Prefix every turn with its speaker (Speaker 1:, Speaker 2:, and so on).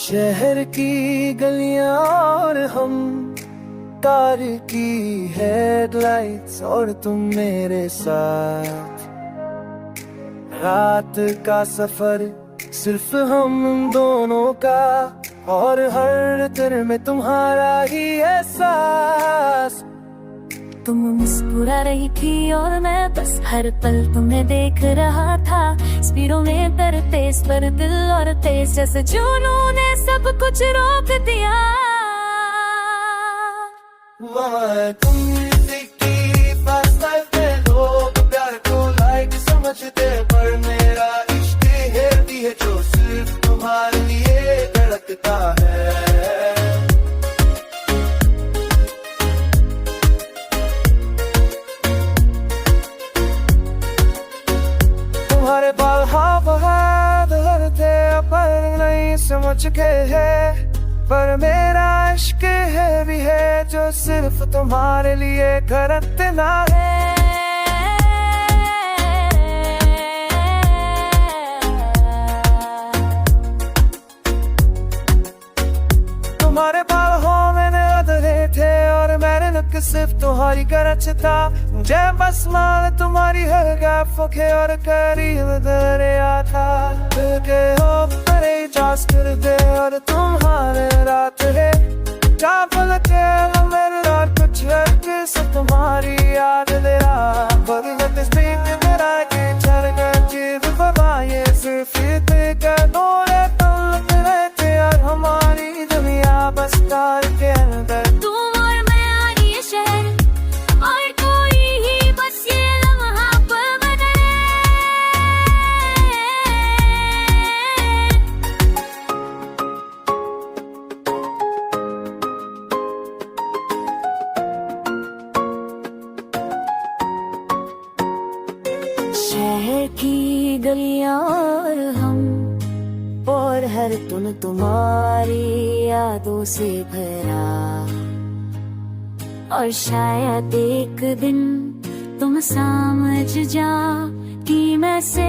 Speaker 1: शहर की गलियां और हम, कार की हेडलाइट्स और तुम मेरे साथ। रात का सफर सिर्फ हम दोनों का, और हर तेरे में तुम्हारा ही एहसास।
Speaker 2: तुम मुस्कुरा रही थी और मैं बस हर पल तुम्हें देख रहा था। स्पीडों में तरते इस पर दिल और तेज जैसे जुनून ने सब कुछ रोक दिया।
Speaker 1: तुम दिखती फास्ट लाइफ में लोग प्यार को लाइक समझते, पर मेरा इश्क हेरती है जो सिर्फ तुम्हारे लिए धड़कता है। तुम्हारे बाल हाँ बहादुर थे पर नहीं समझ के है, पर मेरा इश्क है भी है जो सिर्फ तुम्हारे लिए धड़कता है। तुम्हारे बाल हो मैंने अधरे थे और मैंने नक सिर्फ तुम्हारी गरज था। मुझे बस मान तुम्हारी हर गैप के और करीब दरिया था। दिल के हो परे जास कर दे और तुम्हारे रात है क्या पलटे मेरे रात कुछ है सब तुम्हारी याद तेरा बदलते स्पीड मेरा के चल गए जीव बबाए सिर्फ का दौरे तलक रहते और हमारी दुनिया बस कार के अंदर।
Speaker 2: तुम और मैं और ये शहर और कोई ही बस ये लम्हा पल बदले। शहर की गलियां और हम, और हर तुम तुम्हारी यादों से भरा। और शायद एक दिन तुम समझ जा कि मैं से